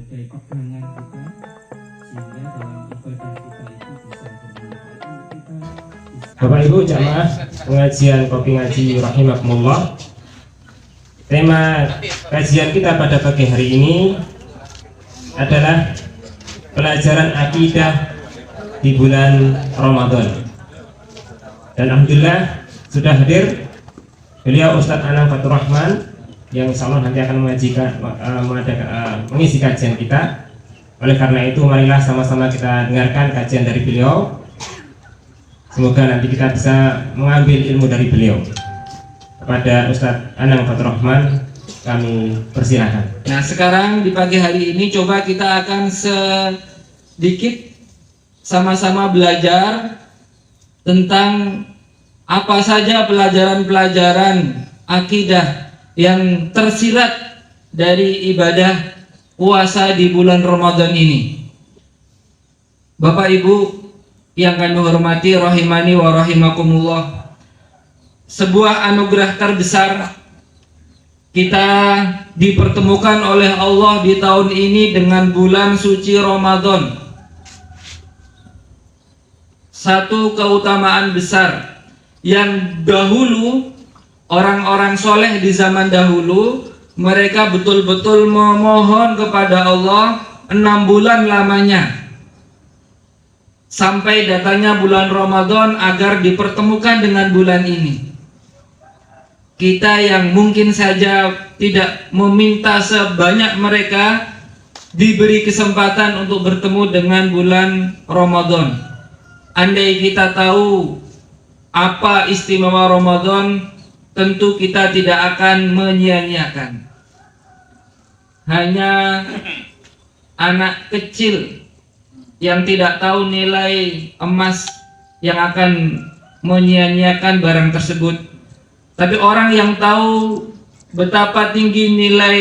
sebagai pegangan kita, sehingga dalam ibadah kita itu bisa bermanfaat kita. Bapak Ibu jamaah pengajian Kopi Ngaji rahimakumullah. Tema kajian kita pada pagi hari ini adalah pelajaran akidah di bulan Ramadan. Dan alhamdulillah sudah hadir beliau Ustadz Anang Fatur Rahman yang insyaallah nanti akan mengisi kajian kita. Oleh karena itu marilah sama-sama kita dengarkan kajian dari beliau. Semoga nanti kita bisa mengambil ilmu dari beliau. Kepada Ustadz Anang Fatur Rahman kami persilahkan. Nah, sekarang di pagi hari ini coba kita akan sedikit sama-sama belajar tentang apa saja pelajaran-pelajaran akidah yang tersirat dari ibadah puasa di bulan Ramadan ini. Bapak Ibu yang kami hormati rahimani wa rahimakumullah, sebuah anugerah terbesar kita dipertemukan oleh Allah di tahun ini dengan bulan suci Ramadan. Satu keutamaan besar yang dahulu orang-orang soleh di zaman dahulu mereka betul-betul memohon kepada Allah 6 bulan lamanya sampai datangnya bulan Ramadan agar dipertemukan dengan bulan ini. Kita yang mungkin saja tidak meminta sebanyak mereka diberi kesempatan untuk bertemu dengan bulan Ramadan. Andai kita tahu apa istimewa Ramadan, tentu kita tidak akan menyia-nyiakan. Hanya anak kecil yang tidak tahu nilai emas yang akan menyia-nyiakan barang tersebut. Tapi orang yang tahu betapa tinggi nilai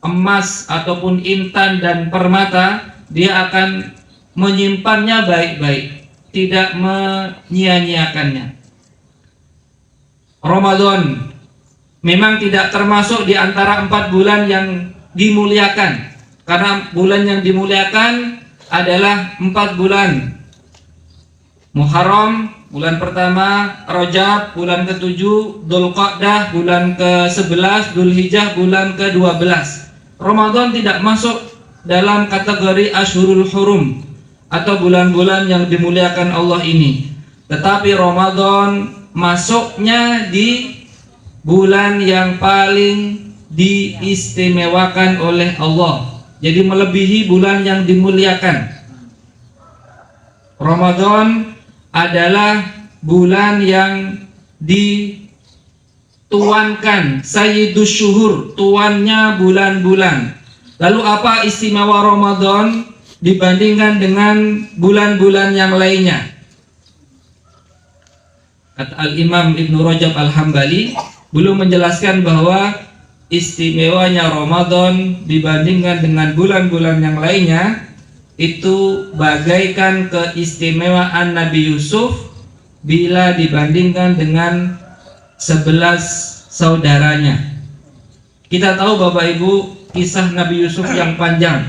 emas ataupun intan dan permata, dia akan menyimpannya baik-baik, tidak menyia-nyiakannya. Ramadan memang tidak termasuk di antara 4 bulan yang dimuliakan, karena bulan yang dimuliakan adalah 4 bulan: Muharram bulan pertama, Rajab bulan ke-7, Dzulqa'dah bulan ke-11, Dzulhijjah bulan ke-12. Ramadan tidak masuk dalam kategori Ashhurul Hurum atau bulan-bulan yang dimuliakan Allah ini. Tetapi Ramadan masuknya di bulan yang paling diistimewakan oleh Allah. Jadi melebihi bulan yang dimuliakan. Ramadan adalah bulan yang dituankan, Sayyidus Syuhur, tuannya bulan-bulan. Lalu apa istimewa Ramadan dibandingkan dengan bulan-bulan yang lainnya? Kata Al-Imam Ibnu Rajab Al-Hambali, belum menjelaskan bahwa istimewanya Ramadan dibandingkan dengan bulan-bulan yang lainnya itu bagaikan keistimewaan Nabi Yusuf bila dibandingkan dengan 11 saudaranya. Kita tahu Bapak Ibu kisah Nabi Yusuf yang panjang.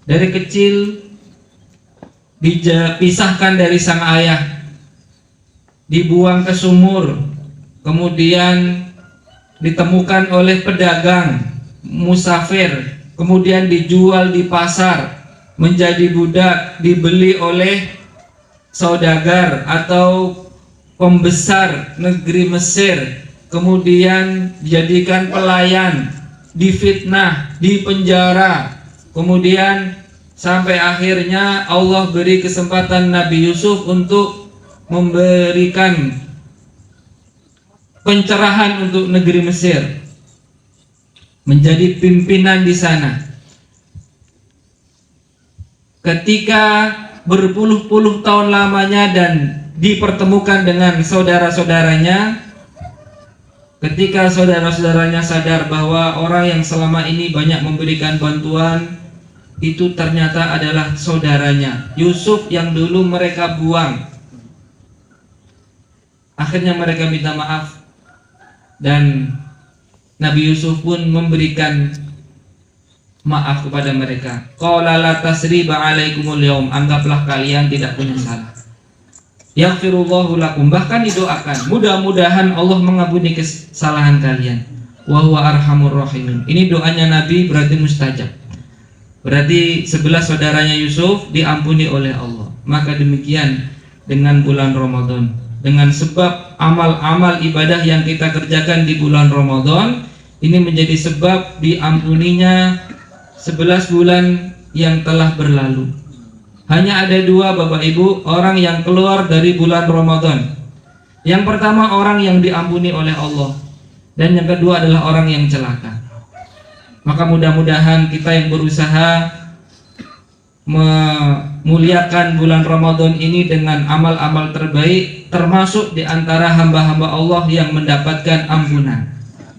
Dari kecil dipisahkan dari sang ayah, dibuang ke sumur, kemudian ditemukan oleh pedagang musafir, kemudian dijual di pasar menjadi budak, dibeli oleh saudagar atau pembesar negeri Mesir, kemudian dijadikan pelayan, difitnah, dipenjara, kemudian sampai akhirnya Allah beri kesempatan Nabi Yusuf untuk memberikan pencerahan untuk negeri Mesir, menjadi pimpinan di sana. Ketika berpuluh-puluh tahun lamanya dan dipertemukan dengan saudara-saudaranya, ketika saudara-saudaranya sadar bahwa orang yang selama ini banyak memberikan bantuan itu ternyata adalah saudaranya Yusuf yang dulu mereka buang, akhirnya mereka minta maaf dan Nabi Yusuf pun memberikan maaf kepada mereka. Qala la tasriba alaikumul yaum, anggaplah kalian tidak punya salah. Yaghfirullahu lakum, bahkan didoakan mudah-mudahan Allah mengampuni kesalahan kalian. Wa huwa arhamur rahimin. Ini doanya Nabi berarti mustajab. Berarti 11 saudaranya Yusuf diampuni oleh Allah. Maka demikian dengan bulan Ramadan, dengan sebab amal-amal ibadah yang kita kerjakan di bulan Ramadan ini menjadi sebab diampuninya 11 bulan yang telah berlalu. Hanya ada 2 Bapak Ibu orang yang keluar dari bulan Ramadan. Yang pertama orang yang diampuni oleh Allah, dan yang kedua adalah orang yang celaka. Maka mudah-mudahan kita yang berusaha memuliakan bulan Ramadan ini dengan amal-amal terbaik, termasuk di antara hamba-hamba Allah yang mendapatkan ampunan.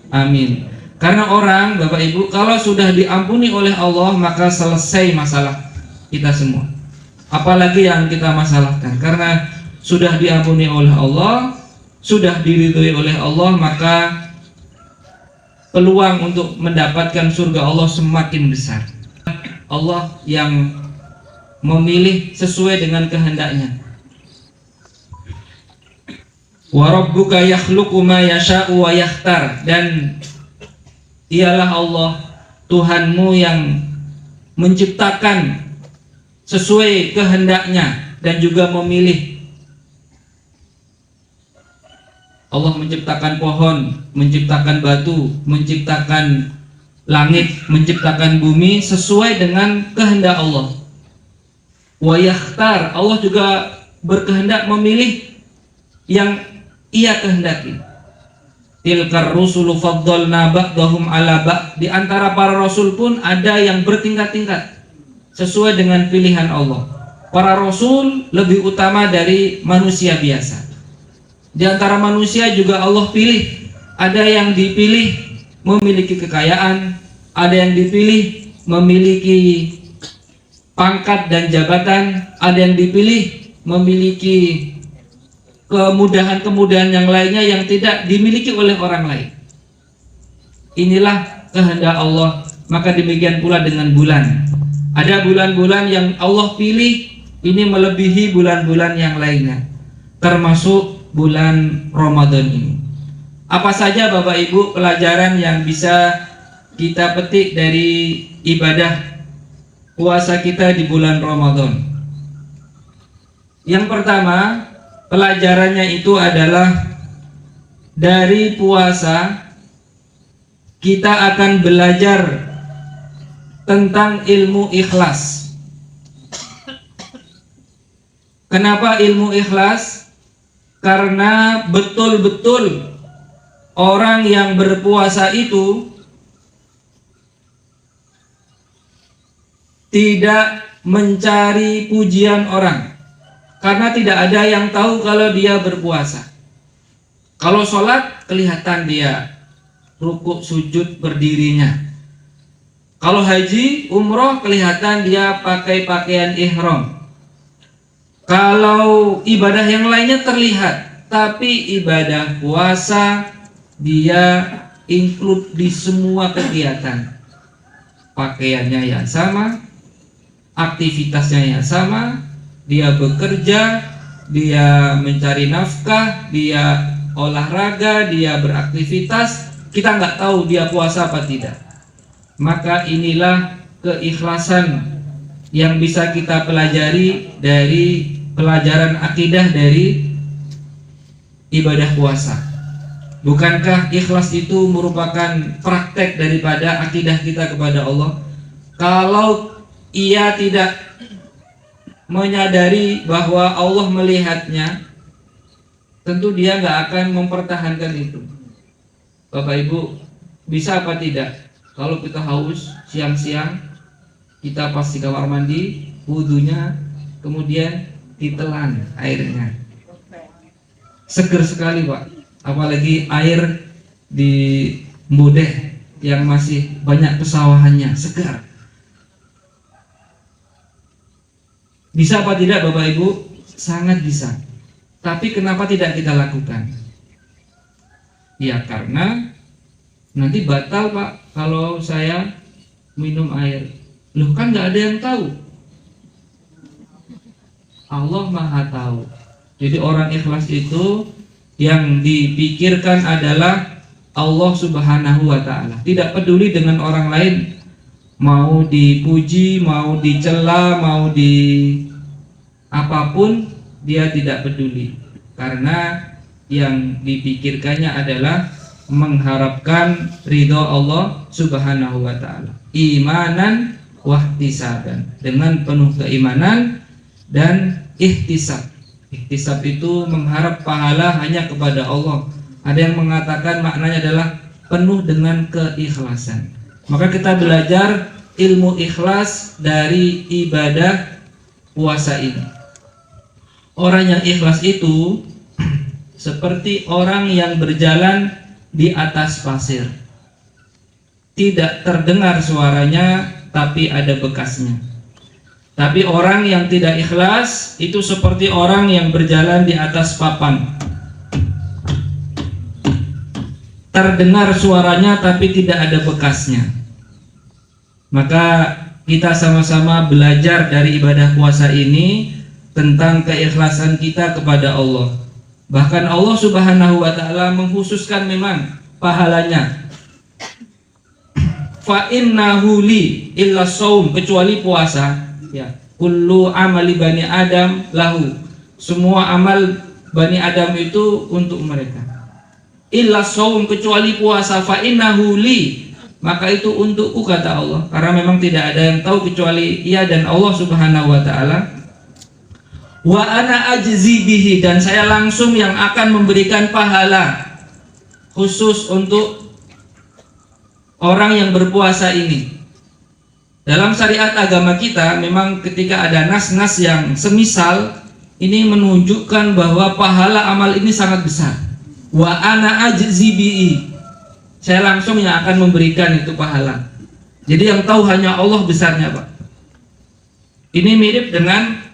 Amin. Karena orang, Bapak Ibu, kalau sudah diampuni oleh Allah, maka selesai masalah kita semua. Apalagi yang kita masalahkan, karena sudah diampuni oleh Allah, sudah diridhoi oleh Allah, maka peluang untuk mendapatkan surga Allah semakin besar. Allah yang memilih sesuai dengan kehendaknya. Wa rabbuka yakhluqu ma yasha'u wa yakhtar, dan ialah Allah Tuhanmu yang menciptakan sesuai kehendaknya dan juga memilih. Allah menciptakan pohon, menciptakan batu, menciptakan langit, menciptakan bumi sesuai dengan kehendak Allah. Wa yakhtar, Allah juga berkehendak memilih yang Ia kehendaki. Tilkar rusulu faddalna ba'dahum ala ba'd, di antara para rasul pun ada yang bertingkat-tingkat sesuai dengan pilihan Allah. Para rasul lebih utama dari manusia biasa. Di antara manusia juga Allah pilih. Ada yang dipilih memiliki kekayaan, ada yang dipilih memiliki pangkat dan jabatan, ada yang dipilih memiliki kemudahan-kemudahan yang lainnya yang tidak dimiliki oleh orang lain. Inilah kehendak Allah. Maka demikian pula dengan bulan. Ada bulan-bulan yang Allah pilih ini melebihi bulan-bulan yang lainnya, termasuk bulan Ramadan ini. Apa saja Bapak Ibu pelajaran yang bisa kita petik dari ibadah puasa kita di bulan Ramadan? Yang pertama, pelajarannya itu adalah dari puasa kita akan belajar tentang ilmu ikhlas. Kenapa ilmu ikhlas? Karena betul-betul orang yang berpuasa itu tidak mencari pujian orang, karena tidak ada yang tahu kalau dia berpuasa. Kalau sholat kelihatan dia rukuk sujud berdirinya. Kalau haji umroh kelihatan dia pakai pakaian ihram. Kalau ibadah yang lainnya terlihat, tapi ibadah puasa dia include di semua kegiatan. Pakaiannya yang sama, aktivitasnya yang sama, dia bekerja, dia mencari nafkah, dia olahraga, dia beraktivitas. Kita nggak tahu dia puasa apa tidak. Maka inilah keikhlasan yang bisa kita pelajari dari pelajaran akidah dari ibadah puasa. Bukankah ikhlas itu merupakan praktek daripada akidah kita kepada Allah? Kalau ia tidak menyadari bahwa Allah melihatnya, tentu dia nggak akan mempertahankan itu. Bapak Ibu, bisa apa tidak? Kalau kita haus siang-siang, kita pas di kamar mandi, wudhunya, kemudian ditelan airnya, seger sekali Pak. Apalagi air di Mbudeh yang masih banyak pesawahannya, segar. Bisa apa tidak Bapak Ibu? Sangat bisa. Tapi kenapa tidak kita lakukan? Ya karena nanti batal Pak kalau saya minum air. Loh, kan nggak ada yang tahu. Allah Maha tahu. Jadi orang ikhlas itu yang dipikirkan adalah Allah Subhanahu wa Ta'ala. Tidak peduli dengan orang lain, mau dipuji, mau dicela, mau di apapun, dia tidak peduli. Karena yang dipikirkannya adalah mengharapkan ridho Allah Subhanahu wa Ta'ala. Imanan wahtisaban, dengan penuh keimanan dan ihtisab. Ihtisab itu mengharap pahala hanya kepada Allah. Ada yang mengatakan maknanya adalah penuh dengan keikhlasan. Maka kita belajar ilmu ikhlas dari ibadah puasa ini. Orang yang ikhlas itu seperti orang yang berjalan di atas pasir. Tidak terdengar suaranya, tapi ada bekasnya. Tapi orang yang tidak ikhlas itu seperti orang yang berjalan di atas papan. Terdengar suaranya tapi tidak ada bekasnya. Maka kita sama-sama belajar dari ibadah puasa ini tentang keikhlasan kita kepada Allah. Bahkan Allah Subhanahu wa Ta'ala mengkhususkan memang pahalanya. Fa innahu li illa shaum, kecuali puasa. Ya, kullu amali bani Adam lahu. Semua amal bani Adam itu untuk mereka. Illa shaum, kecuali puasa. Fa innahu li, maka itu untukku, kata Allah. Karena memang tidak ada yang tahu kecuali Ia dan Allah Subhanahu wa Ta'ala. Wa ana ajzi bihi, dan saya langsung yang akan memberikan pahala khusus untuk orang yang berpuasa ini. Dalam syariat agama kita memang ketika ada nas-nas yang semisal ini menunjukkan bahwa pahala amal ini sangat besar. Wa ana ajzi bihi, saya langsung yang akan memberikan itu pahala. Jadi yang tahu hanya Allah besarnya, Pak. Ini mirip dengan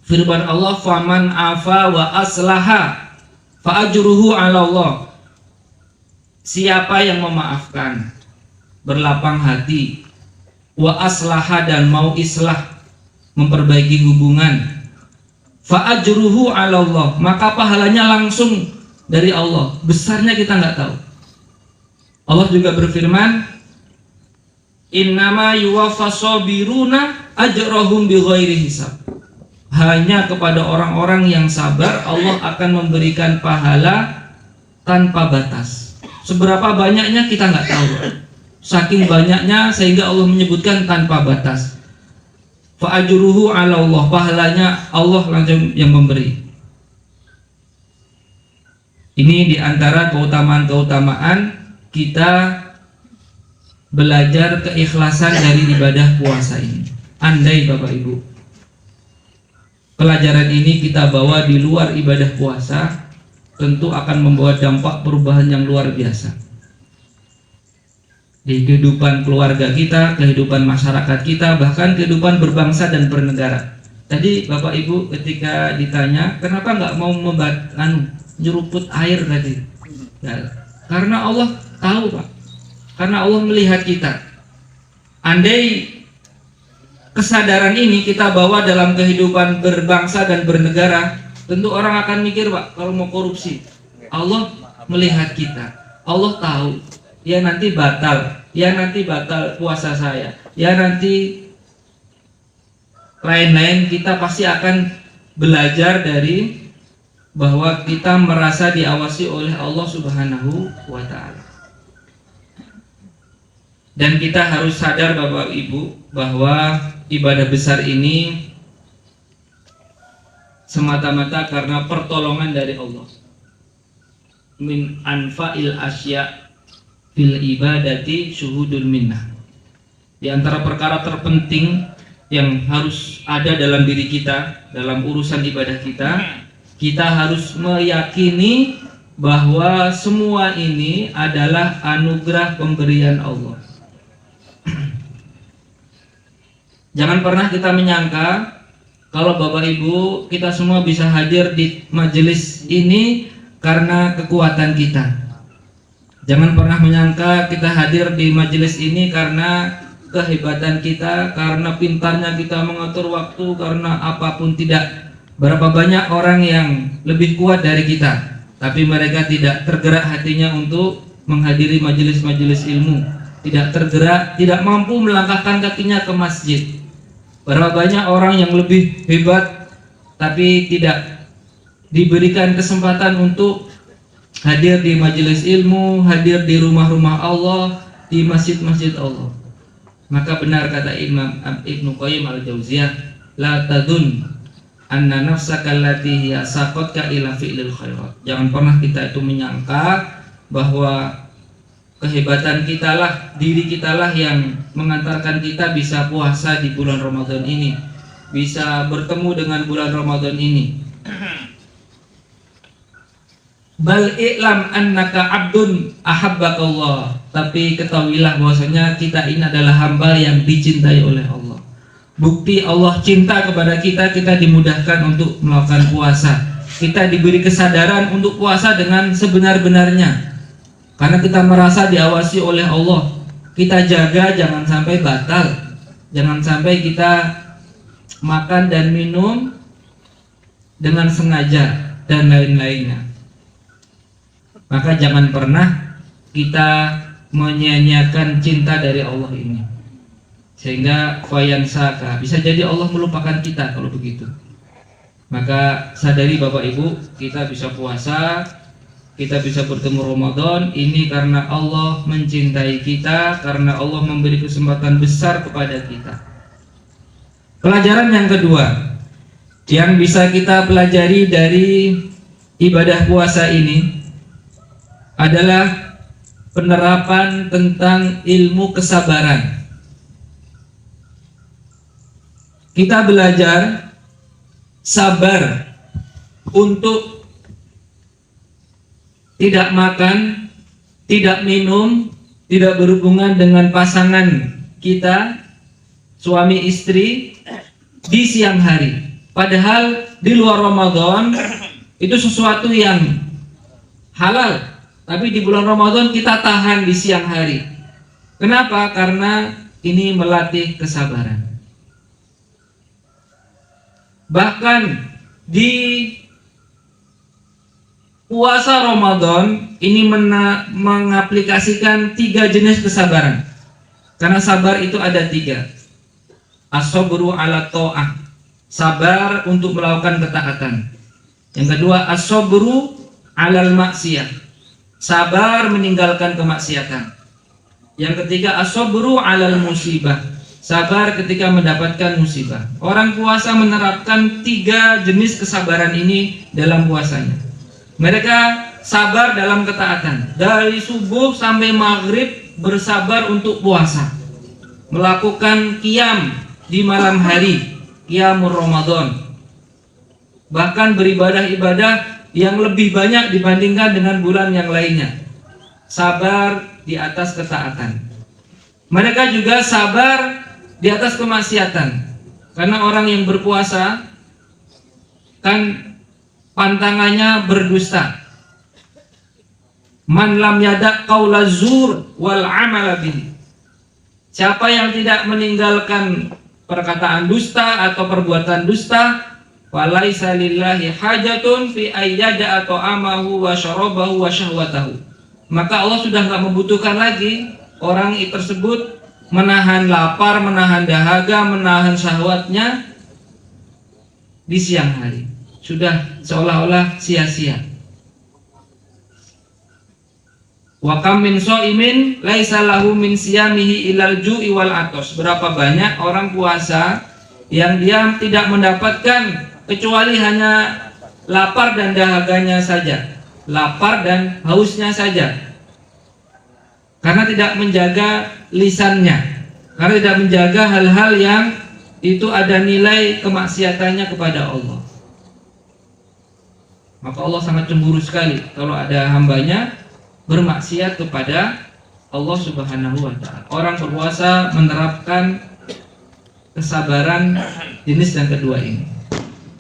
firman Allah, faman afa wa aslaha fa ajruhu 'ala Allah. Siapa yang memaafkan, berlapang hati, wa aslaha, dan mau islah, memperbaiki hubungan, fa ajruhu 'ala Allah, maka pahalanya langsung dari Allah. Besarnya kita nggak tahu. Allah juga berfirman, innama yuwaffas sabiruna ajrahum bighairi hisab. Hanya kepada orang-orang yang sabar Allah akan memberikan pahala tanpa batas. Seberapa banyaknya kita nggak tahu. Saking banyaknya sehingga Allah menyebutkan tanpa batas. Fa ajruhu 'ala Allah, pahalanya Allah langsung yang memberi. Ini diantara keutamaan-keutamaan kita belajar keikhlasan dari ibadah puasa ini. Andai Bapak Ibu, pelajaran ini kita bawa di luar ibadah puasa, tentu akan membawa dampak perubahan yang luar biasa di kehidupan keluarga kita, kehidupan masyarakat kita, bahkan kehidupan berbangsa dan bernegara. Tadi Bapak Ibu ketika ditanya kenapa nggak mau nyeruput air tadi, ya, karena Allah tahu, Pak. Karena Allah melihat kita. Andai kesadaran ini kita bawa dalam kehidupan berbangsa dan bernegara, tentu orang akan mikir, Pak, kalau mau korupsi, Allah melihat kita, Allah tahu, ya nanti batal puasa saya, ya nanti lain-lain. Kita pasti akan belajar dari bahwa kita merasa diawasi oleh Allah Subhanahu wa Ta'ala. Dan kita harus sadar Bapak Ibu bahwa ibadah besar ini semata-mata karena pertolongan dari Allah. Min anfa'il asya fil ibadati syuhudul minnah. Di antara perkara terpenting yang harus ada dalam diri kita, dalam urusan ibadah kita harus meyakini bahwa semua ini adalah anugerah pemberian Allah. Jangan pernah kita menyangka kalau Bapak Ibu kita semua bisa hadir di majelis ini karena kekuatan kita. Jangan pernah menyangka kita hadir di majelis ini karena kehebatan kita, karena pintarnya kita mengatur waktu, karena apapun tidak. Berapa banyak orang yang lebih kuat dari kita, tapi mereka tidak tergerak hatinya untuk menghadiri majelis-majelis ilmu, tidak tergerak, tidak mampu melangkahkan kakinya ke masjid. Berapa banyak orang yang lebih hebat tapi tidak diberikan kesempatan untuk hadir di majelis ilmu, hadir di rumah-rumah Allah, di masjid-masjid Allah. Maka benar kata Imam Ibnu Qayyim al-Jauziyah, la tadun anna nafsaka allati hiya saqatka ila fi'lil khairat. Jangan pernah kita itu menyangka bahwa kehebatan kita lah, diri kita lah yang mengantarkan kita bisa puasa di bulan Ramadan ini, bisa bertemu dengan bulan Ramadan ini. Bal i'lam annaka abdun ahabbakallah. Tapi ketahuilah bahwasanya kita ini adalah hamba yang dicintai oleh Allah. Bukti Allah cinta kepada kita, kita dimudahkan untuk melakukan puasa. Kita diberi kesadaran untuk puasa dengan sebenar-benarnya. Karena kita merasa diawasi oleh Allah. Kita jaga jangan sampai batal. Jangan sampai kita makan dan minum dengan sengaja dan lain-lainnya. Maka jangan pernah kita menyia-nyiakan cinta dari Allah ini, sehingga fayansaka, bisa jadi Allah melupakan kita kalau begitu. Maka sadari Bapak Ibu, kita bisa puasa, kita bisa bertemu Ramadan ini karena Allah mencintai kita, karena Allah memberi kesempatan besar kepada kita. Pelajaran yang kedua yang bisa kita pelajari dari ibadah puasa ini adalah penerapan tentang ilmu kesabaran. Kita belajar sabar untuk tidak makan, tidak minum, tidak berhubungan dengan pasangan kita, suami istri, di siang hari. Padahal di luar Ramadan itu sesuatu yang halal. Tapi di bulan Ramadan kita tahan di siang hari. Kenapa? Karena ini melatih kesabaran. Bahkan di puasa Ramadan ini mengaplikasikan 3 jenis kesabaran. Karena sabar itu ada 3. As-sabru ala ta'ah, sabar untuk melakukan ketaatan. Yang kedua, as-sabru alal maksiyah, sabar meninggalkan kemaksiatan. Yang ketiga, as-sabru 'alal musibah, sabar ketika mendapatkan musibah. Orang puasa menerapkan 3 jenis kesabaran ini dalam puasanya. Mereka sabar dalam ketaatan. Dari subuh sampai maghrib bersabar untuk puasa. Melakukan qiyam di malam hari, qiyamul Ramadan. Bahkan beribadah-ibadah yang lebih banyak dibandingkan dengan bulan yang lainnya. Sabar di atas ketaatan. Mereka juga sabar di atas kemaksiatan. Karena orang yang berpuasa kan pantangannya berdusta. Man lam yada' qaula zur wal amala bihi. Siapa yang tidak meninggalkan perkataan dusta atau perbuatan dusta, walaisa lillahi hajatun fi ayyada atau amahu wa syarabahu wa syahwatahu. Maka Allah sudah tidak membutuhkan lagi orang tersebut menahan lapar, menahan dahaga, menahan syahwatnya di siang hari. Sudah seolah-olah sia-sia. Wa kam min shaimin laisa lahu min siyamihi ilal ju'i wal atos. Berapa banyak orang puasa yang dia tidak mendapatkan kecuali hanya lapar dan dahaganya saja, lapar dan hausnya saja, karena tidak menjaga lisannya, karena tidak menjaga hal-hal yang itu ada nilai kemaksiatannya kepada Allah. Maka Allah sangat cemburu sekali kalau ada hambanya bermaksiat kepada Allah Subhanahu wa ta'ala. Orang berpuasa menerapkan kesabaran jenis yang kedua ini.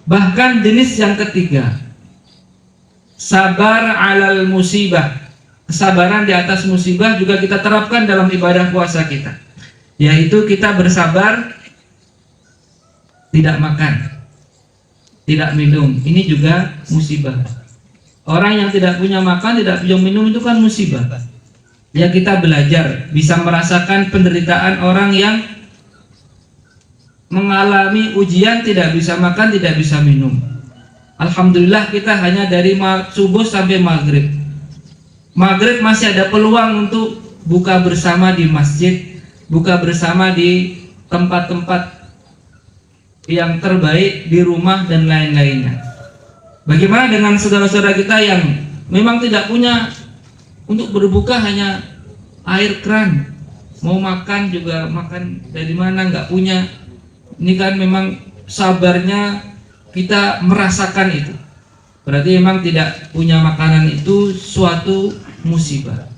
Bahkan jenis yang ketiga, sabar alal musibah, kesabaran di atas musibah juga kita terapkan dalam ibadah puasa kita, yaitu kita bersabar tidak makan, tidak minum. Ini juga musibah. Orang yang tidak punya makan, tidak punya minum itu kan musibah. Ya, kita belajar bisa merasakan penderitaan orang yang mengalami ujian, tidak bisa makan, tidak bisa minum. Alhamdulillah kita hanya dari subuh sampai maghrib. Maghrib masih ada peluang untuk buka bersama di masjid, buka bersama di tempat-tempat yang terbaik, di rumah dan lain-lainnya. Bagaimana dengan saudara-saudara kita yang memang tidak punya untuk berbuka, hanya air keran, mau makan juga makan dari mana, nggak punya. Ini kan memang sabarnya kita merasakan itu. Berarti memang tidak punya makanan itu suatu musibah.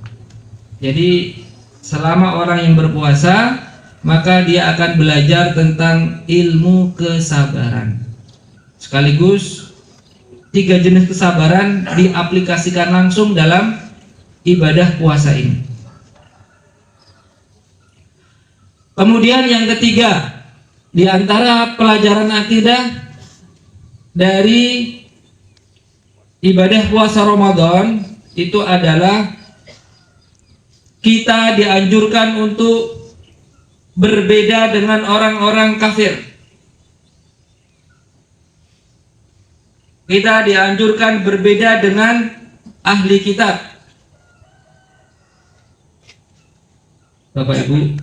Jadi selama orang yang berpuasa, maka dia akan belajar tentang ilmu kesabaran. Sekaligus 3 jenis kesabaran diaplikasikan langsung dalam ibadah puasa ini. Kemudian yang ketiga, di antara pelajaran akidah dari ibadah puasa Ramadan itu adalah kita dianjurkan untuk berbeda dengan orang-orang kafir. Kita dianjurkan berbeda dengan ahli kitab. Bapak Ibu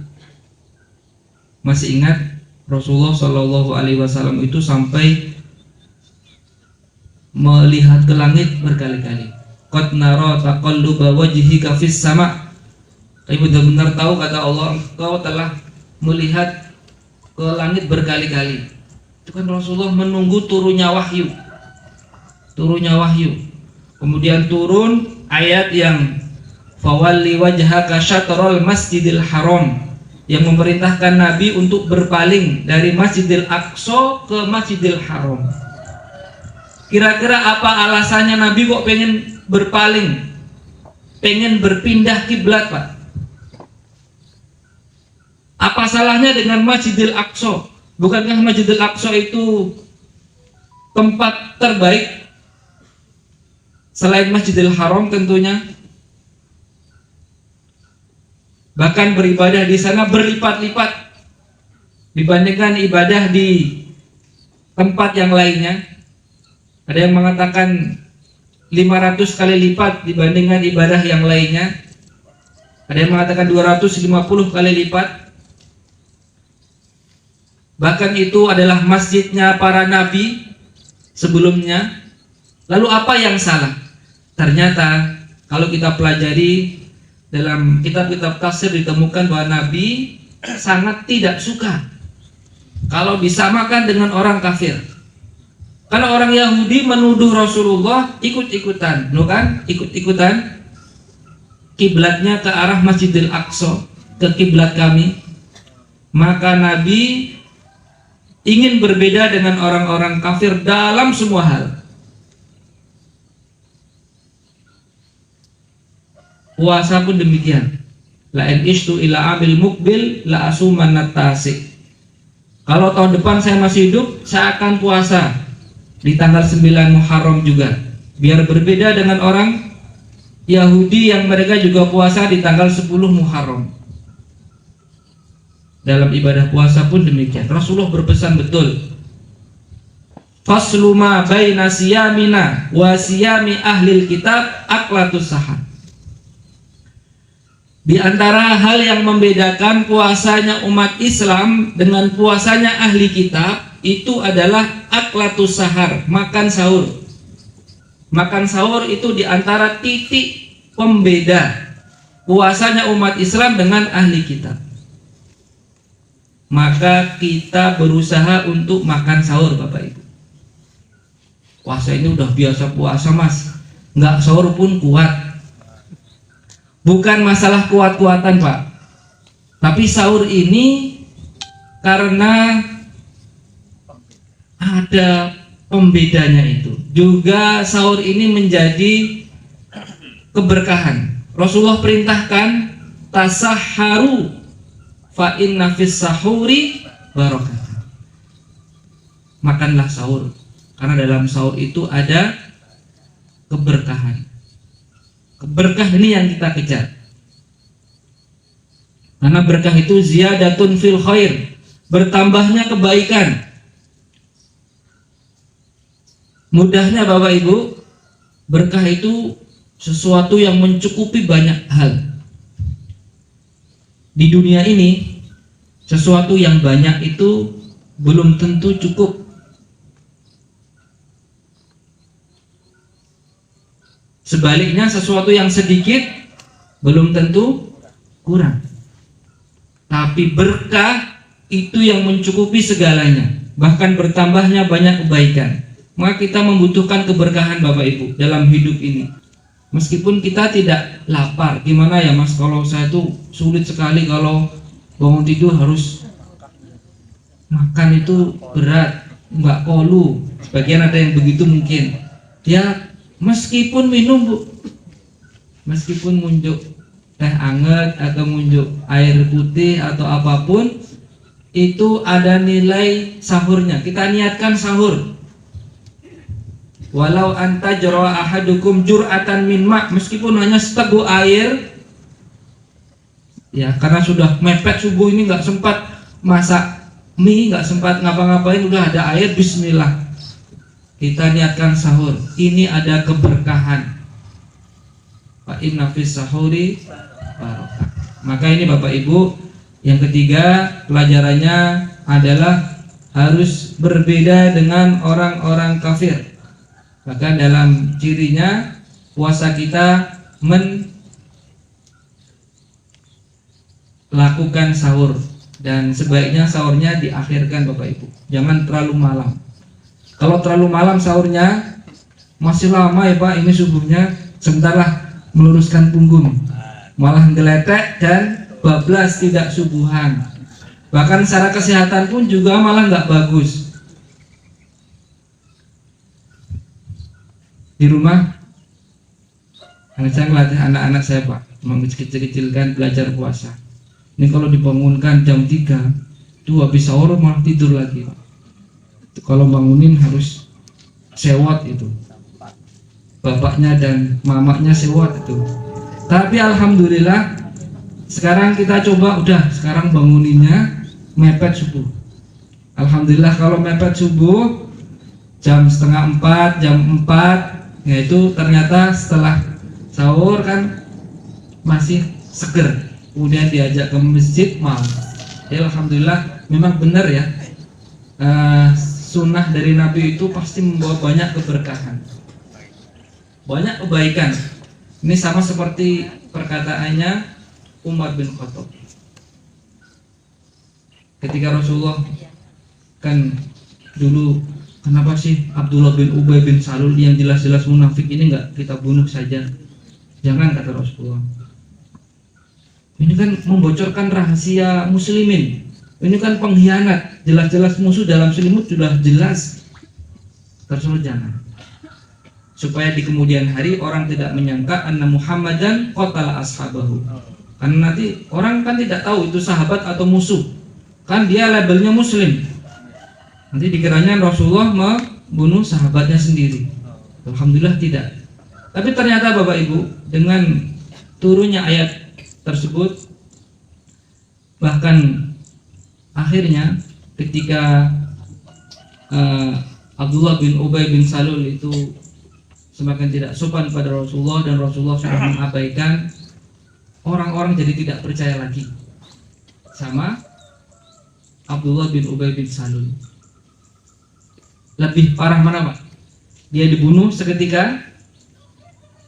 masih ingat Rasulullah Shallallahu Alaihi Wasallam itu sampai melihat ke langit berkali-kali. Qad nara taqalluba wajhika fis sama. Ibu benar-benar tahu, kata Allah, engkau telah melihat ke langit berkali-kali. Itu kan Rasulullah menunggu turunnya wahyu. Kemudian turun ayat yang fawalli wajhaka syatrul masjidil haram, yang memerintahkan Nabi untuk berpaling dari Masjidil Aqsa ke Masjidil Haram. Kira-kira apa alasannya Nabi kok pengen berpaling, pengen berpindah kiblat, Pak? Apa salahnya dengan Masjidil Aqsa? Bukankah Masjidil Aqsa itu tempat terbaik selain Masjidil Haram tentunya? Bahkan beribadah di sana berlipat-lipat dibandingkan ibadah di tempat yang lainnya. Ada yang mengatakan 500 kali lipat dibandingkan ibadah yang lainnya. Ada yang mengatakan 250 kali lipat. Bahkan itu adalah masjidnya para nabi sebelumnya. Lalu apa yang salah? Ternyata kalau kita pelajari dalam kitab-kitab tafsir ditemukan bahwa Nabi sangat tidak suka kalau disamakan dengan orang kafir. Karena orang Yahudi menuduh Rasulullah ikut-ikutan kiblatnya ke arah Masjidil Aqsa, ke kiblat kami. Maka Nabi ingin berbeda dengan orang-orang kafir dalam semua hal. Puasa pun demikian. La in ishtu ila abil mukbil la asuman tasi. Kalau tahun depan saya masih hidup, saya akan puasa di tanggal 9 Muharram juga. Biar berbeda dengan orang Yahudi yang mereka juga puasa di tanggal 10 Muharram. Dalam ibadah puasa pun demikian. Rasulullah berpesan betul. Faslu ma baina siyamina wa siyami ahlil kitab aklatus sahar. Di antara hal yang membedakan puasanya umat Islam dengan puasanya ahli kitab itu adalah aklatus sahar, makan sahur. Makan sahur itu di antara titik pembeda puasanya umat Islam dengan ahli kitab. Maka kita berusaha untuk makan sahur, Bapak Ibu. Puasa ini udah biasa puasa, Mas, nggak sahur pun kuat. Bukan masalah kuat-kuatan, Pak, tapi sahur ini karena ada pembedanya itu. Juga sahur ini menjadi keberkahan. Rasulullah perintahkan tasahharu fa inna fis sahuri barakah. Makanlah sahur karena dalam sahur itu ada keberkahan. Berkah ini yang kita kejar. Karena berkah itu ziyadatun fil khair, bertambahnya kebaikan. Mudahnya Bapak Ibu, berkah itu sesuatu yang mencukupi banyak hal. Di dunia ini, sesuatu yang banyak itu belum tentu cukup. Sebaliknya, sesuatu yang sedikit belum tentu kurang. Tapi berkah itu yang mencukupi segalanya, bahkan bertambahnya banyak kebaikan. Maka kita membutuhkan keberkahan Bapak Ibu dalam hidup ini. Meskipun kita tidak lapar, gimana ya Mas, kalau saya tuh sulit sekali kalau bangun tidur harus makan itu berat, nggak kolu. Sebagian ada yang begitu mungkin. Ya meskipun minum Bu, meskipun munjuk teh anget atau munjuk air putih atau apapun, itu ada nilai sahurnya. Kita niatkan sahur. Walau anta jara ahadukum jur'atan min ma', meskipun hanya seteguk air. Ya, karena sudah mepet subuh ini nggak sempat masak mie, nggak sempat ngapa-ngapain, udah ada air, bismillah. Kita niatkan sahur. Ini ada keberkahan. Fa inna fis sahuri barakah. Maka ini Bapak Ibu, yang ketiga pelajarannya adalah harus berbeda dengan orang-orang kafir. Bahkan dalam cirinya puasa kita melakukan sahur, dan sebaiknya sahurnya diakhirkan Bapak Ibu. Jangan terlalu malam. Kalau terlalu malam sahurnya, masih lama ya Pak, ini subuhnya, sebentarlah meluruskan punggung, malah geletek dan bablas, tidak subuhan. Bahkan secara kesehatan pun juga malah nggak bagus. Di rumah, saya ngelatih anak-anak saya Pak, kecil-kecil kan belajar puasa. Ini kalau dibangunkan jam 3, tuh habis sahur malah tidur lagi Pak. Kalau bangunin harus sewot itu, bapaknya dan mamanya sewot itu. Tapi alhamdulillah sekarang kita coba, udah sekarang banguninnya mepet subuh. Alhamdulillah kalau mepet subuh jam 3:30, jam 4, yaitu ternyata setelah sahur kan masih seger, kemudian diajak ke masjid malam. Ya alhamdulillah memang benar ya, sunnah dari Nabi itu pasti membawa banyak keberkahan, banyak kebaikan. Ini sama seperti perkataannya Umar bin Khattab ketika Rasulullah kan dulu, kenapa sih Abdullah bin Ubay bin Salul yang jelas-jelas munafik ini nggak kita bunuh saja? Jangan, kata Rasulullah. Ini kan membocorkan rahasia muslimin. Ini kan pengkhianat. Jelas-jelas musuh dalam selimut sudah jelas. Rasulullah jangan. Supaya di kemudian hari orang tidak menyangka anna Muhammadan qatala ashabahu. Karena nanti orang kan tidak tahu itu sahabat atau musuh. Kan dia labelnya muslim. Nanti dikiranya Rasulullah membunuh sahabatnya sendiri. Alhamdulillah tidak. Tapi ternyata Bapak Ibu, dengan turunnya ayat tersebut, bahkan akhirnya ketika Abdullah bin Ubay bin Salul itu semakin tidak sopan pada Rasulullah dan Rasulullah sudah mengabaikan, orang-orang jadi tidak percaya lagi sama Abdullah bin Ubay bin Salul. Lebih parah mana Pak? Dia dibunuh seketika,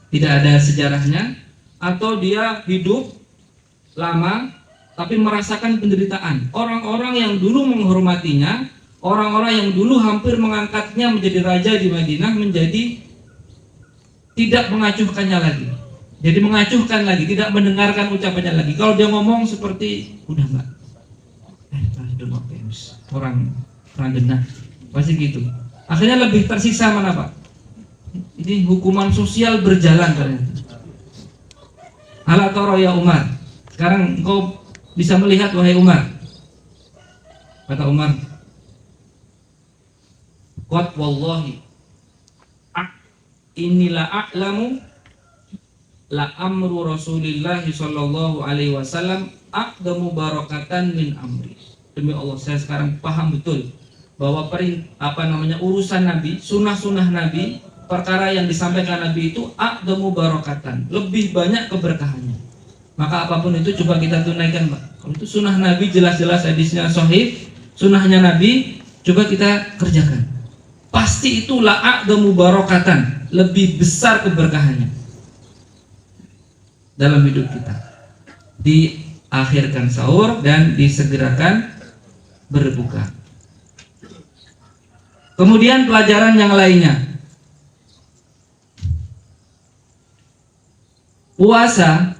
tidak ada sejarahnya, atau dia hidup lama tapi merasakan penderitaan. Orang-orang yang dulu menghormatinya, orang-orang yang dulu hampir mengangkatnya menjadi raja di Madinah, menjadi tidak mengacuhkannya lagi. Jadi mengacuhkan lagi, tidak mendengarkan ucapannya lagi. Kalau dia ngomong seperti udah enggak, orang genah, pasti gitu. Akhirnya lebih tersiksa mana Pak? Ini hukuman sosial berjalan ternyata. Ala tara ya Umar. Sekarang engkau bisa melihat wahai Umar. Kata Umar, qad wallahi inilah a'lamu la amru Rasulillah sallallahu alaihi wasallam aqdamu barakatan min amri. Demi Allah, saya sekarang paham betul bahwa urusan Nabi, sunnah-sunnah Nabi, perkara yang disampaikan Nabi itu aqdamu barakatan, lebih banyak keberkahannya. Maka apapun itu coba kita tunaikan, Pak. Kalau itu sunnah Nabi jelas-jelas hadisnya sahih, sunnahnya Nabi coba kita kerjakan. Pasti itu la aqdamu barakatan, lebih besar keberkahannya dalam hidup kita. Diakhirkan sahur dan disegerakan berbuka. Kemudian pelajaran yang lainnya, puasa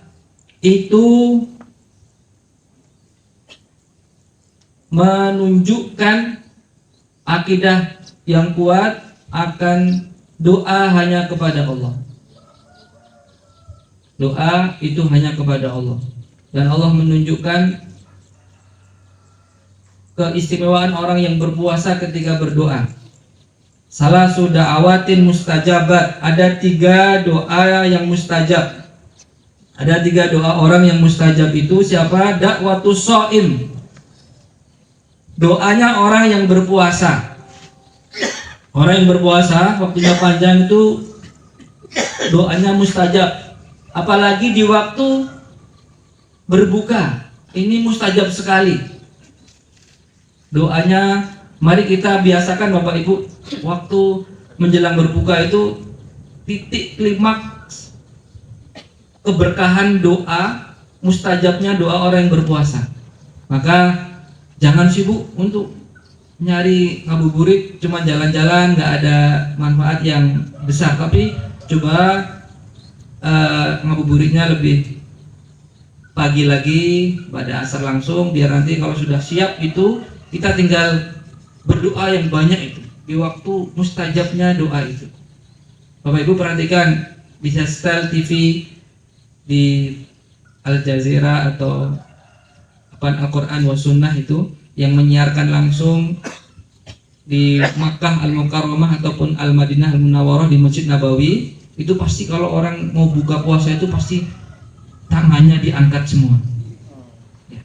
itu menunjukkan akidah yang kuat akan doa hanya kepada Allah. Doa itu hanya kepada Allah. Dan Allah menunjukkan keistimewaan orang yang berpuasa ketika berdoa. Salah sudah awatin mustajabat. Ada 3 doa yang mustajab. Ada 3 doa orang yang mustajab itu siapa? Da'watus shaim. Doanya orang yang berpuasa. Orang yang berpuasa waktunya panjang itu doanya mustajab. Apalagi di waktu berbuka, ini mustajab sekali. Doanya, mari kita biasakan Bapak Ibu, waktu menjelang berbuka itu titik klimaks keberkahan doa, mustajabnya doa orang yang berpuasa. Maka jangan sibuk untuk nyari ngabuburit, cuma jalan-jalan, nggak ada manfaat yang besar. Tapi coba ngabuburitnya lebih pagi lagi, pada asar langsung, biar nanti kalau sudah siap itu kita tinggal berdoa yang banyak itu di waktu mustajabnya doa itu. Bapak Ibu perhatikan, bisa setel TV di Al Jazeera atau Al-Quran wa Sunnah itu yang menyiarkan langsung di Makkah Al-Mukarramah ataupun Al-Madinah Al-Munawwarah di Masjid Nabawi, itu pasti kalau orang mau buka puasa itu pasti tangannya diangkat semua. Ya.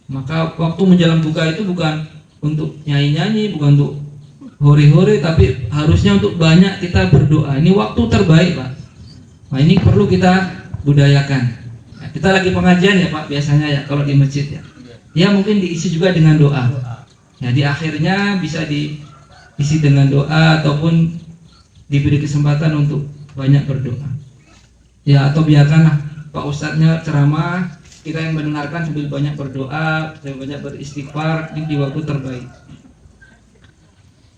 Maka waktu menjelang buka itu bukan untuk nyanyi-nyanyi, bukan untuk hore-hore, tapi harusnya untuk banyak kita berdoa. Ini waktu terbaik, Pak. Nah, ini perlu kita budayakan. Nah, kita lagi pengajian ya, Pak, biasanya ya kalau di masjid ya. Ya mungkin diisi juga dengan doa. Nah, di akhirnya bisa diisi dengan doa ataupun diberi kesempatan untuk banyak berdoa. Ya, atau biarkanlah Pak Ustadznya ceramah, kita yang mendengarkan sambil banyak berdoa, sambil banyak beristighfar, ini di waktu terbaik.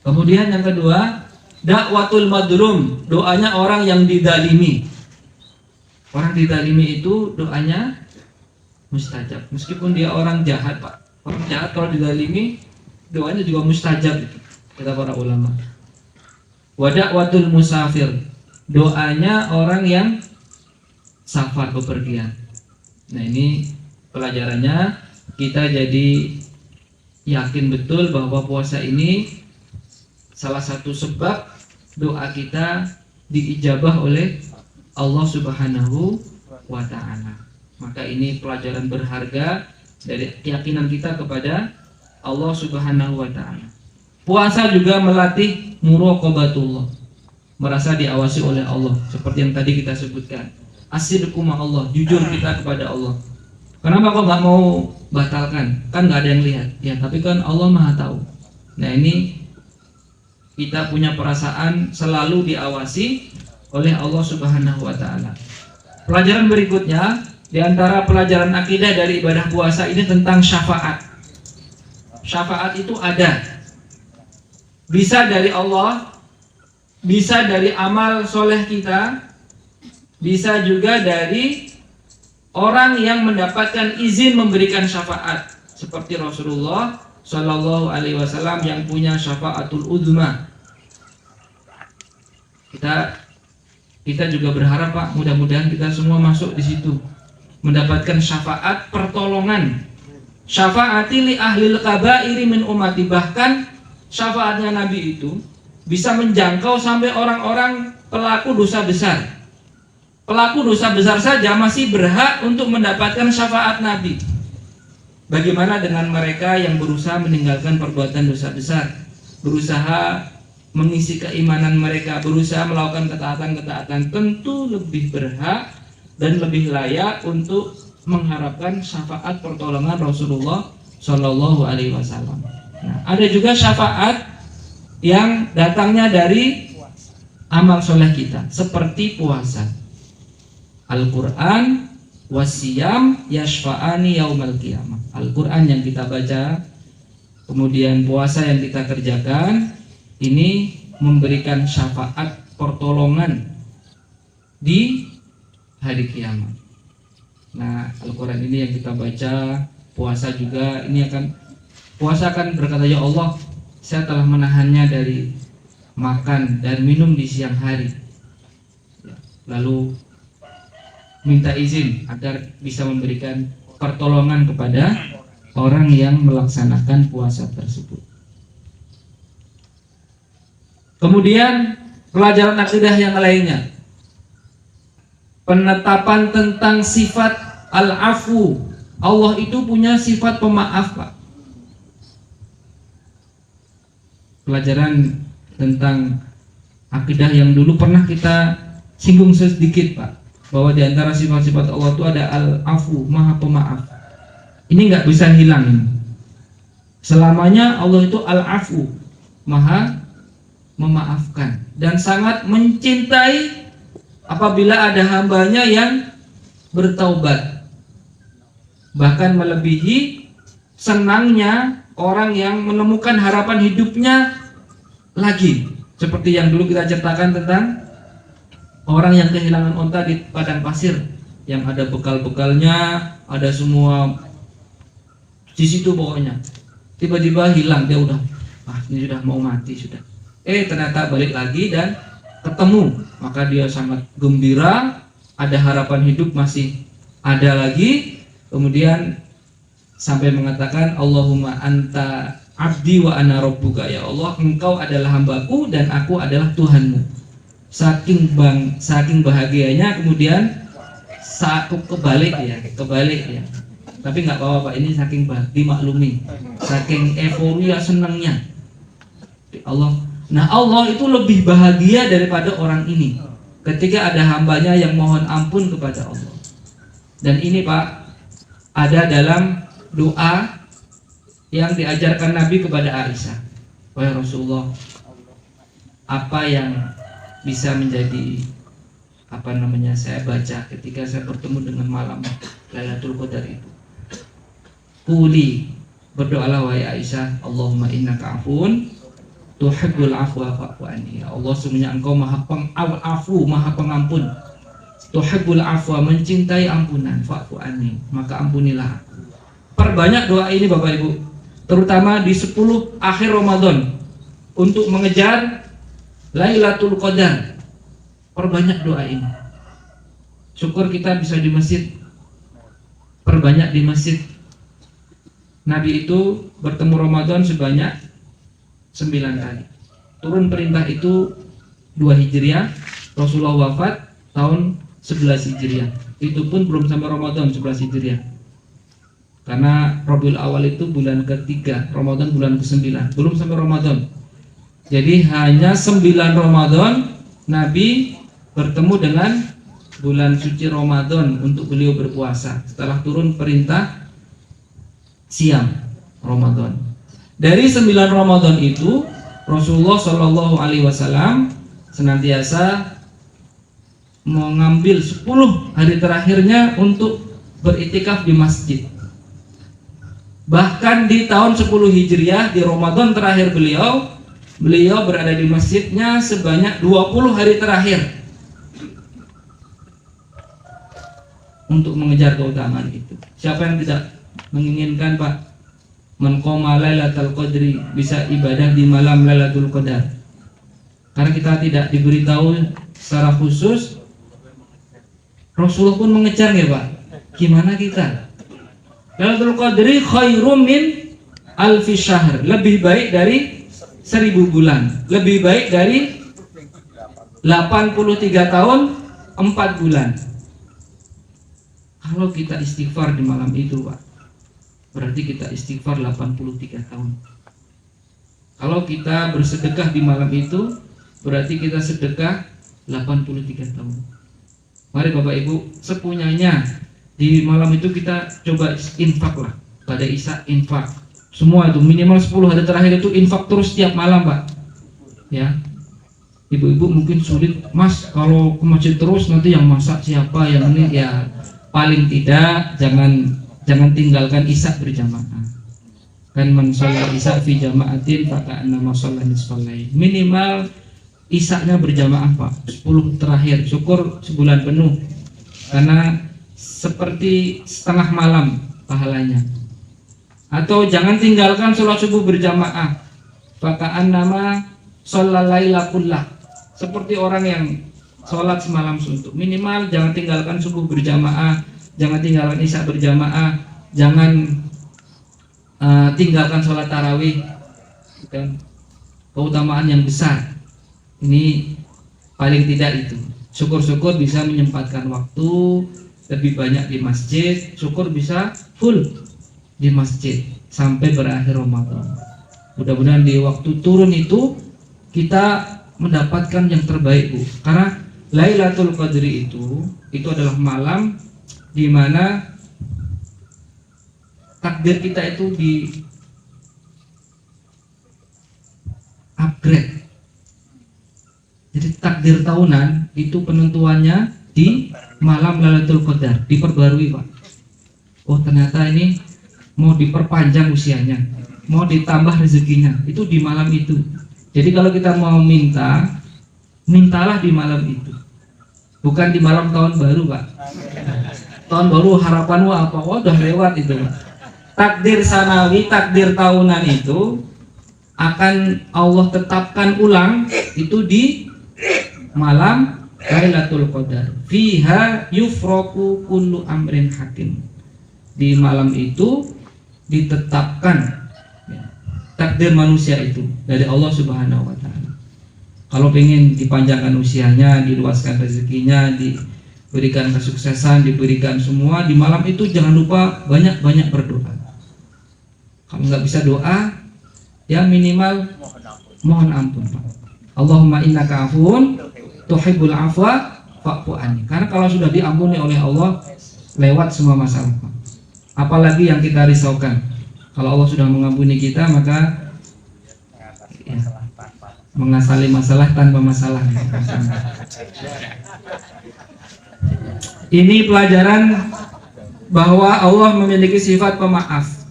Kemudian yang kedua, dakwatul madlum, doanya orang yang didalimi. Orang didalimi itu doanya mustajab, meskipun dia orang jahat, Pak. Orang jahat kalau didalimi doanya juga mustajab itu, kata para ulama. Wadakwatul musafir, doanya orang yang safar bepergian. Nah, ini pelajarannya, kita jadi yakin betul bahwa puasa ini salah satu sebab doa kita diijabah oleh Allah Subhanahu wa ta'ala. Maka ini pelajaran berharga dari keyakinan kita kepada Allah Subhanahu wa ta'ala. Puasa juga melatih muraqabatullah, merasa diawasi oleh Allah, seperti yang tadi kita sebutkan. Asidqu Allah, jujur kita kepada Allah. Kenapa kok nggak mau batalkan? Kan nggak ada yang lihat. Ya, tapi kan Allah Maha tahu. Nah, ini kita punya perasaan selalu diawasi oleh Allah Subhanahu wa ta'ala. Pelajaran berikutnya, di antara pelajaran akidah dari ibadah puasa ini tentang syafaat. Syafaat itu ada. Bisa dari Allah, bisa dari amal soleh kita, bisa juga dari orang yang mendapatkan izin memberikan syafaat, seperti Rasulullah Shallallahu Alaihi Wasallam yang punya syafaatul uzma. Kita juga berharap, Pak, mudah-mudahan kita semua masuk di situ. mendapatkan syafaat pertolongan. Syafaati li ahlil kabairi min ummati, bahkan syafaatnya Nabi itu bisa menjangkau sampai orang-orang pelaku dosa besar. Pelaku dosa besar saja masih berhak untuk mendapatkan syafaat Nabi. Bagaimana dengan mereka yang berusaha meninggalkan perbuatan dosa besar, berusaha mengisi keimanan mereka, berusaha melakukan ketaatan-ketaatan, tentu lebih berhak dan lebih layak untuk mengharapkan syafaat pertolongan Rasulullah Shallallahu Alaihi Wasallam. Nah, ada juga syafaat yang datangnya dari amal soleh kita, seperti puasa. Al-Quran wasiyam yashfa'ani yaumal qiyamah. Al-Quran yang kita baca, kemudian puasa yang kita kerjakan, ini memberikan syafaat pertolongan di hari kiamat. Nah, Al-Quran ini yang kita baca, puasa juga, ini puasa akan berkata, ya Allah, saya telah menahannya dari makan dan minum di siang hari. Lalu minta izin agar bisa memberikan pertolongan kepada orang yang melaksanakan puasa tersebut. Kemudian pelajaran akidah yang lainnya, penetapan tentang sifat al-afu. Allah itu punya sifat pemaaf, Pak. Pelajaran tentang akidah yang dulu pernah kita singgung sedikit, Pak, bahwa di antara sifat-sifat Allah itu ada al-afu, maha pemaaf. Ini nggak bisa hilang ini. Selamanya Allah itu al-afu, maha memaafkan, dan sangat mencintai apabila ada hambanya yang bertaubat. Bahkan melebihi senangnya orang yang menemukan harapan hidupnya lagi. Seperti yang dulu kita ceritakan tentang orang yang kehilangan unta di padang pasir, yang ada bekal-bekalnya, ada semua di situ pokoknya. Tiba-tiba hilang, dia udah, ini sudah mau mati sudah. Ternyata balik lagi dan ketemu, maka dia sangat gembira, ada harapan hidup masih ada lagi. Kemudian sampai mengatakan, Allahumma anta abdi wa ana rabbuka, ya Allah, engkau adalah hambaku dan aku adalah Tuhanmu. Saking bahagianya, kemudian kebalik ya. Tapi nggak apa-apa, Pak, ini saking dimaklumi, saking euforia senangnya Allah. Nah, Allah itu lebih bahagia daripada orang ini ketika ada hambanya yang mohon ampun kepada Allah. Dan ini, Pak, ada dalam doa yang diajarkan Nabi kepada Aisyah. Wahai Rasulullah, apa yang bisa menjadi saya baca ketika saya bertemu dengan malam Lailatul Qadar itu? Quli, berdoalah wahai Aisyah, Allahumma innaka afun tuhibbul afwa fa'fu anni. Ya Allah, sesungguhnya engkau maha afu, maha pengampun. Tuhibbul afwa, mencintai ampunan, fa'fu anni, maka ampunilah aku. Perbanyak doa ini Bapak Ibu, terutama di 10 akhir Ramadan untuk mengejar Lailatul Qadar. Perbanyak doa ini. Syukur kita bisa di masjid, perbanyak di masjid. Nabi itu bertemu Ramadan sebanyak 9 kali. Turun perintah itu 2 Hijriah, Rasulullah wafat tahun 11 Hijriah. Itu pun belum sampai Ramadan 11 Hijriah. Karena Rabiul Awal itu bulan ke-3, Ramadan bulan ke-9, belum sampai Ramadan. Jadi hanya 9 Ramadan Nabi bertemu dengan bulan suci Ramadan untuk beliau berpuasa setelah turun perintah siam Ramadan. Dari 9 Ramadan itu Rasulullah Shallallahu Alaihi Wasallam senantiasa mengambil 10 hari terakhirnya untuk beriktikaf di masjid. Bahkan di tahun 10 Hijriah, di Ramadan terakhir beliau berada di masjidnya sebanyak 20 hari terakhir untuk mengejar keutamaan itu. Siapa yang tidak menginginkan, Pak, man qoma Lailatul Qadri, bisa ibadah di malam Lailatul Qadar? Karena kita tidak diberitahu secara khusus. Rasulullah pun mengejar ya, Pak. Gimana kita? Lailatul Qadri khairum min alfi syahr, lebih baik dari 1000 bulan, lebih baik dari 83 tahun 4 bulan. Kalau kita istighfar di malam itu, Pak, berarti kita istighfar 83 tahun. Kalau kita bersedekah di malam itu, berarti kita sedekah 83 tahun. Mari Bapak Ibu, sepunyanya di malam itu kita coba infak lah. Pada Isya infak. Semua itu minimal 10 hari terakhir itu infak terus setiap malam, Pak. Ya. Ibu-ibu mungkin sulit, Mas, kalau ke masjid terus nanti yang masak siapa, yang ini, ya paling tidak jangan tinggalkan Isya berjamaah. Kan man shalla Isya fi jama'atin faka'annama shalla nisfal lail. Minimal Isya-nya berjamaah, Pak. 10 terakhir, syukur sebulan penuh. Karena seperti setengah malam pahalanya. Atau jangan tinggalkan sholat subuh berjamaah. Faka'annama shalla laila kullah. Seperti orang yang sholat semalam suntuk. Minimal jangan tinggalkan subuh berjamaah, jangan tinggalkan Isya berjamaah, jangan tinggalkan sholat tarawih. Dan keutamaan yang besar. Ini paling tidak itu. Syukur-syukur bisa menyempatkan waktu lebih banyak di masjid. Syukur bisa full di masjid sampai berakhir Ramadan. Mudah-mudahan di waktu turun itu kita mendapatkan yang terbaik, Bu. Karena Lailatul Qadri itu adalah malam di mana takdir kita itu di upgrade. Jadi takdir tahunan itu penentuannya di malam Lailatul Qadar, diperbarui, Pak. Oh, ternyata ini mau diperpanjang usianya, mau ditambah rezekinya, itu di malam itu. Jadi kalau kita mau minta, mintalah di malam itu, bukan di malam tahun baru, Pak. Tahun baru harapanmu apa? Oh, udah lewat itu, Pak. Takdir sanawi, takdir tahunan itu akan Allah tetapkan ulang itu di malam Lailatul Qadar. Fiha yufraku kullu amrin hakim. Di malam itu ditetapkan takdir manusia itu dari Allah Subhanahu wa taala. Kalau pengen dipanjangkan usianya, diluaskan rezekinya, diberikan kesuksesan, diberikan semua di malam itu, jangan lupa banyak-banyak berdoa. Kalau nggak bisa doa, ya minimal mohon ampun, Pak. Allahumma innaka afuwun tuhibbul afwa fa'fu anni. Karena kalau sudah diampuni oleh Allah, lewat semua masalah, Pak. Apalagi yang kita risaukan. Kalau Allah sudah mengampuni kita, maka ya, mengasali masalah tanpa masalah. Ini pelajaran bahwa Allah memiliki sifat pemaaf.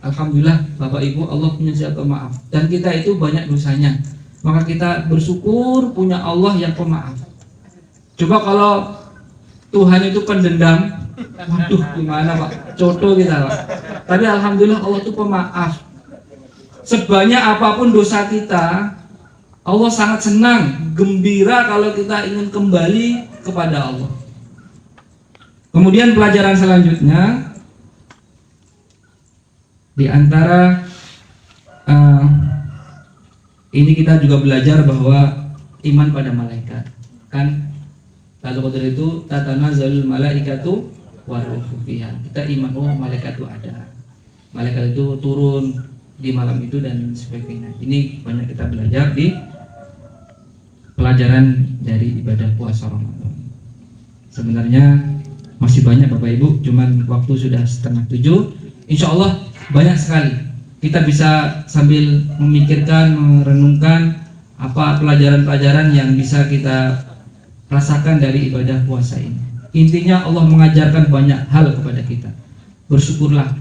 Alhamdulillah, Bapak Ibu, Allah punya sifat pemaaf. Dan kita itu banyak dosanya. Maka kita bersyukur punya Allah yang pemaaf. Coba kalau Tuhan itu pendendam, waduh gimana, Pak? Contoh kita, Pak. Tapi alhamdulillah Allah itu pemaaf. Sebanyak apapun dosa kita, Allah sangat senang, gembira kalau kita ingin kembali kepada Allah. Kemudian pelajaran selanjutnya, di antara ini kita juga belajar bahwa iman pada malaikat. Kan kalau Qadar itu tatanazzalul malaikatu waruhu fiha. Kita iman, oh malaikat itu ada. Malaikat itu turun di malam itu dan sebagainya. Ini banyak kita belajar di pelajaran dari ibadah puasa Ramadan. Sebenarnya masih banyak Bapak Ibu, cuman waktu sudah 6:30. Insya Allah banyak sekali. Kita bisa sambil memikirkan, merenungkan apa pelajaran-pelajaran yang bisa kita rasakan dari ibadah puasa ini. Intinya Allah mengajarkan banyak hal kepada kita. Bersyukurlah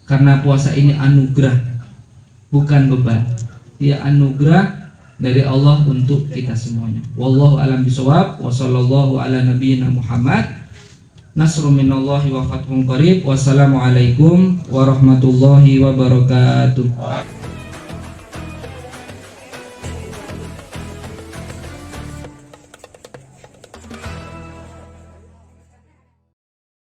karena puasa ini anugerah, bukan beban. Dia anugerah dari Allah untuk kita semuanya. Wallahu a'lam bishawab. Wa sallallahu ala nabiyyina Muhammad. Nasrun minallahi wa fathun qarib. Wassalamualaikum warahmatullahi wabarakatuh.